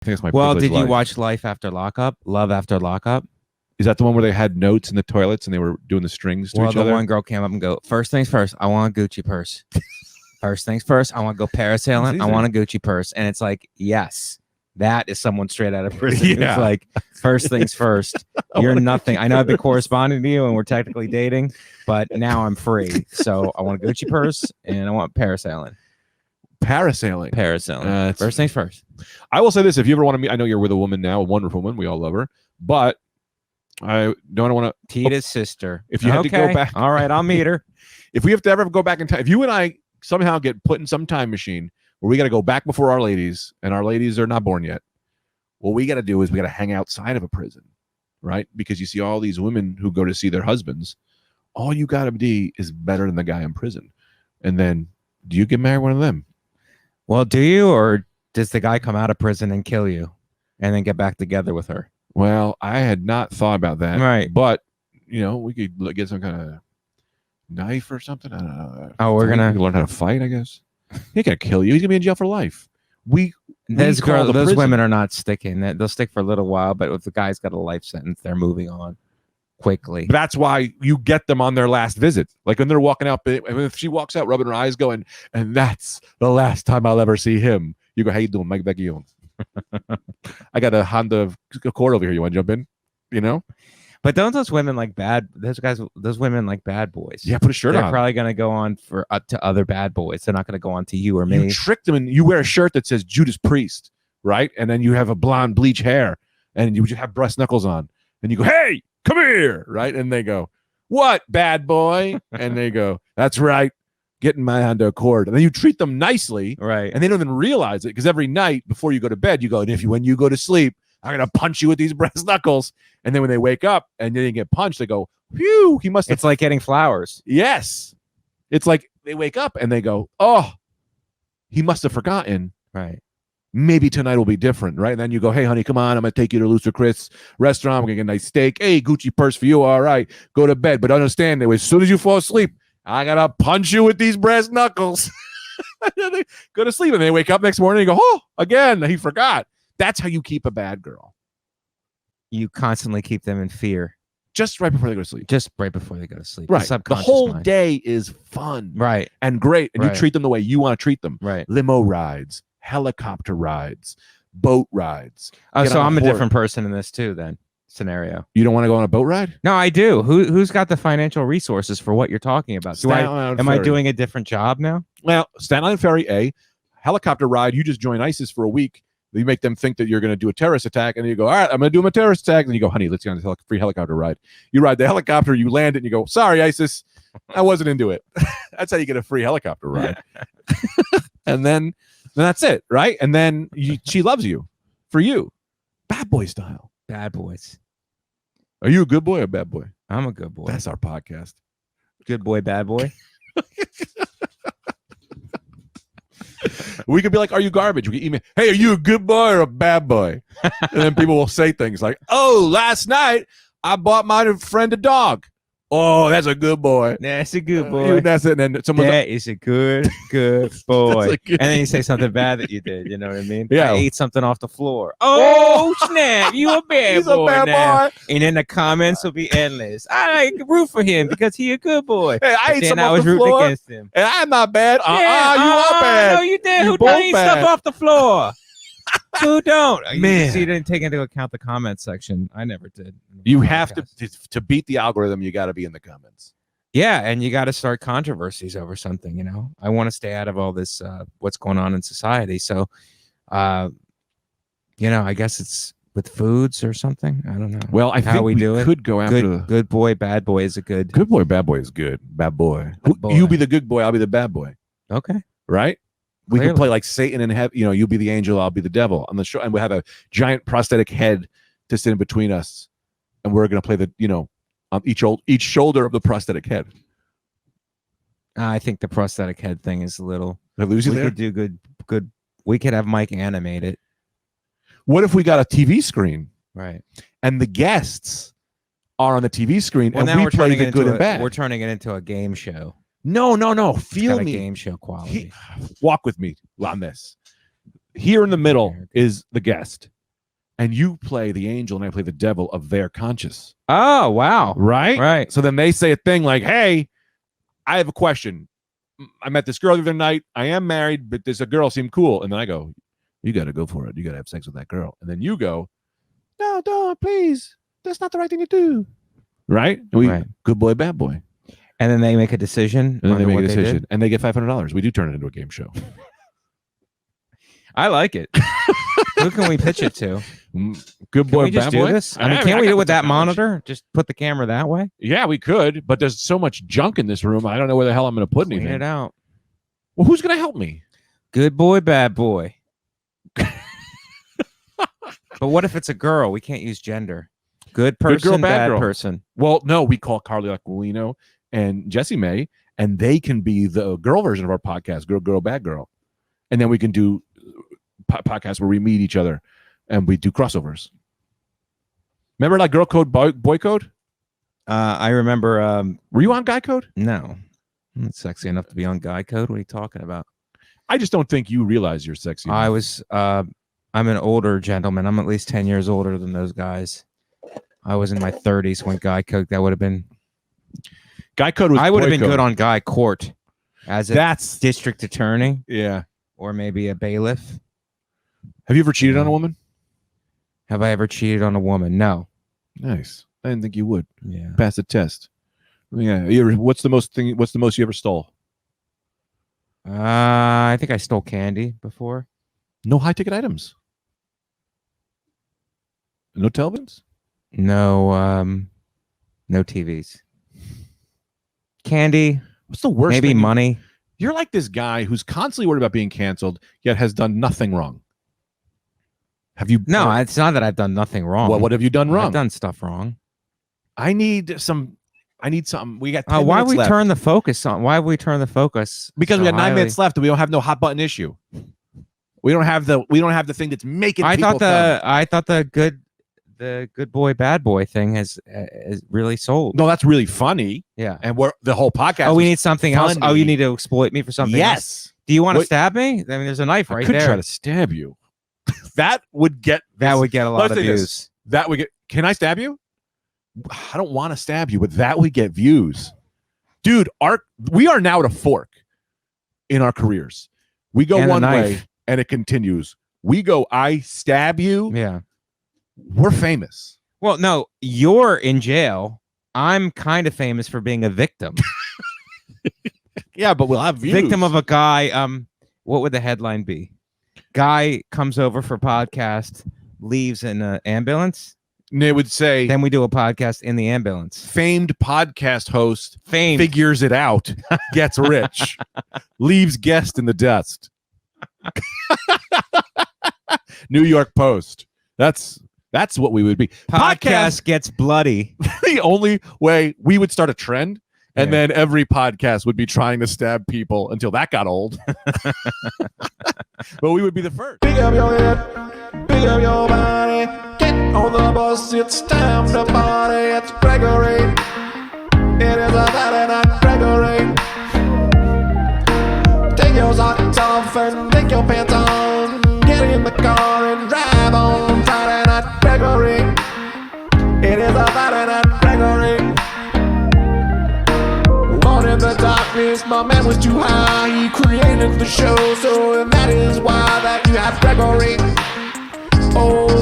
I think it's my Well, privileged did you life. watch Life After Lockup? Love After Lockup? Is that the one where they had notes in the toilets and they were doing the strings to Well, each the other? one girl came up and go, first things first, I want a Gucci purse. First things first, I want to go parasailing. I want a Gucci purse. And it's like, yes, that is someone straight out of prison. Yeah. It's like, first things first. You're nothing. I know I've been corresponding to you and we're technically dating, but now I'm free. So I want a Gucci purse and I want parasailing. Parasailing. First things first. I will say this: if you ever want to meet, I know you're with a woman now, a wonderful woman. We all love her, but I don't want to. Tita's sister. If you had to go back, all right, I'll meet her. If we have to ever go back in time, if you and I somehow get put in some time machine where we got to go back before our ladies, and our ladies are not born yet, what we got to do is we got to hang outside of a prison, right? Because you see all these women who go to see their husbands. All you got to be is better than the guy in prison, and then do you get married one of them? Well, do you, or does the guy come out of prison and kill you and then get back together with her? Well, I had not thought about that. Right. But, we could get some kind of knife or something. I don't know. Oh, we're going to learn how to fight, I guess. He can't kill you. He's going to be in jail for life. Those women are not sticking. They'll stick for a little while, but if the guy's got a life sentence, they're moving on quickly. But that's why you get them on their last visit. Like when they're walking out, if she walks out rubbing her eyes going, and that's the last time I'll ever see him. You go, how you doing, Mike Vecchione? I got a Honda Accord over here. You want to jump in? But don't those women like those women like bad boys? Yeah, put a shirt on. They're probably going to go on to other bad boys. They're not going to go on to you or me. You trick them and you wear a shirt that says Judas Priest, right? And then you have a blonde bleach hair and you just have breast knuckles on. And you go, hey, come here, right? And they go, what, bad boy? And they go, that's right, get in my Honda Accord. And then you treat them nicely, right? And they don't even realize it because every night before you go to bed, you go, and when you go to sleep, I'm going to punch you with these breast knuckles. And then when they wake up and they get punched, they go, phew, he must have. It's like getting flowers. Yes. It's like they wake up and they go, oh, he must have forgotten. Right. Maybe tonight will be different, right? And then you go, hey, honey, come on. I'm going to take you to Lucer Chris restaurant. We're going to get a nice steak. Hey, Gucci purse for you. All right. Go to bed. But understand that as soon as you fall asleep, I got to punch you with these breast knuckles. They go to sleep and they wake up next morning and go, oh, again, he forgot. That's how you keep a bad girl. You constantly keep them in fear. Just right before they go to sleep. Just right before they go to sleep. Right. The whole day is fun. Right. And great. And you treat them the way you want to treat them. Right. Limo rides, helicopter rides, boat rides. Oh, so I'm a different person in this too, then, scenario. You don't want to go on a boat ride? No, I do. Who's got the financial resources for what you're talking about? Am I doing a different job now? Well, Staten Island Ferry, A. Helicopter ride, you just join ISIS for a week. You make them think that you're going to do a terrorist attack, and then you go, all right, I'm going to do my terrorist attack. And you go, honey, let's get on this free helicopter ride. You ride the helicopter, you land it, and you go, sorry, ISIS, I wasn't into it. That's how you get a free helicopter ride. And then that's it, right? And then she loves you for you. Bad boy style. Bad boys. Are you a good boy or a bad boy? I'm a good boy. That's our podcast. Good boy, bad boy. We could be like, are you garbage? We could email, hey, are you a good boy or a bad boy? And then people will say things like, oh, last night I bought my friend a dog. Oh, that's a good boy. That's a good boy. That's it. And then someone's that is a good boy. good and then you say something bad that you did. You know what I mean? Yeah. I ate something off the floor. Oh, snap. You a bad He's boy a bad now. boy. And then the comments will be endless. I root for him because he a good boy. Hey, I ate something I off was the rooting floor. against him. And I'm not bad. You are bad. No, you did. You Who both don't eat bad. stuff off the floor? Who don't? Man. You didn't take into account the comment section. I never did. You have to beat the algorithm. You got to be in the comments. Yeah, and you got to start controversies over something, you know. I want to stay out of all this, what's going on in society. So, I guess it's with foods or something. I don't know. Well, I think we do could go after good boy, bad boy is a good. Good boy, bad boy is good. Bad boy. boy. You be the good boy. I'll be the bad boy. Okay. Right? We Clearly. could play like Satan and have, you be the angel, I'll be the devil on the show. And we have a giant prosthetic head to sit in between us. And we're going to play on each shoulder of the prosthetic head. I think the prosthetic head thing is a little. Did I lose you we there? could do good. We could have Mike animate it. What if we got a TV screen? Right. And the guests are on the TV screen, Well, and now we we're play turning the it good into and bad. We're turning it into a game show. No. It's Feel got me. a game show quality. Walk with me on this. Here in the middle is the guest. And you play the angel and I play the devil of their conscience. Oh, wow. Right? Right. So then they say a thing like, hey, I have a question. I met this girl the other night. I am married, but this girl seemed cool. And then I go, you got to go for it. You got to have sex with that girl. And then you go, no, don't, please. That's not the right thing to do. Right? Right. Good boy, bad boy. And then they make a decision. And then they make a decision. And they get $500. We do turn it into a game show. I like it. Who can we pitch it to? Good boy, can we just bad do boy. this? I mean, can't we do it with that technology. monitor? Just put the camera that way? Yeah, we could, but there's so much junk in this room. I don't know where the hell I'm going to put Clean anything. it out. Well, who's going to help me? Good boy, bad boy. But what if it's a girl? We can't use gender. Good person, Good girl, bad girl. person. Well, no, we call Carly Aquilino and Jessie May, and they can be the girl version of our podcast, Good Girl, Bad Girl. And then we can do podcasts where we meet each other and we do crossovers. Remember like Girl Code, Boy Code? I remember. Were you on Guy Code? No. I'm not sexy enough to be on Guy Code. What are you talking about? I just don't think you realize you're sexy enough. I was. I'm an older gentleman. I'm at least 10 years older than those guys. I was in my 30s when Guy Code. That would have been. Guy Code was. I would have Boy been Code. good on Guy Court as a That's district attorney yeah. or maybe a bailiff. Have you ever cheated on a woman? Have I ever cheated on a woman? No. Nice. I didn't think you would. Yeah. Pass the test. Yeah. What's the most you ever stole? I think I stole candy before. No high ticket items. No Telvins? No, no TVs. Candy. What's the worst? Maybe thing money. You're like this guy who's constantly worried about being canceled, yet has done nothing wrong. Have you? No, it's not that I've done nothing wrong. Well, what have you done wrong? I've done stuff wrong. I need something. We got 10 Why minutes we left. turn the focus on? Why we turn the focus? Because so we got 9 highly? minutes left and we don't have no hot button issue. We don't have the thing that's making I people thought the good boy bad boy thing has really sold. No, that's really funny. Yeah. And we're the whole podcast. Oh, we was need something else. Oh, funny. you need to exploit me for something. Yes. Else? Do you want to What- stab me? I mean, there's a knife I right could there. try to stab you. That would get That would get a lot Let's of say this. views. That would get. Can I stab you? I don't want to stab you, but that would get views, dude. We are now at a fork in our careers. We go And a one way, knife. and it continues. We go. I stab you. Yeah. We're famous. Well, no, you're in jail. I'm kind of famous for being a victim. Yeah, but we'll have views. Victim of a guy. What would the headline be? Guy comes over for podcast, leaves in an ambulance. And they would say, Then we do a podcast in the ambulance. famed podcast host Fame. figures it out, gets rich, leaves guest in the dust. New York Post. That's what we would be. Podcast gets bloody. The only way we would start a trend, and Yeah. then every podcast would be trying to stab people until that got old. But we would be the first. Pick up your head, pick up your body, get on the bus, it's time to party. It's Gregory, it is a Saturday night, Gregory. Take your socks off and take your pants on, get in the car and drive on Friday night, Gregory. It is a Saturday night, Gregory. Born in the darkness, my man was too high. He created the show, so that is why that you have Gregory. Oh,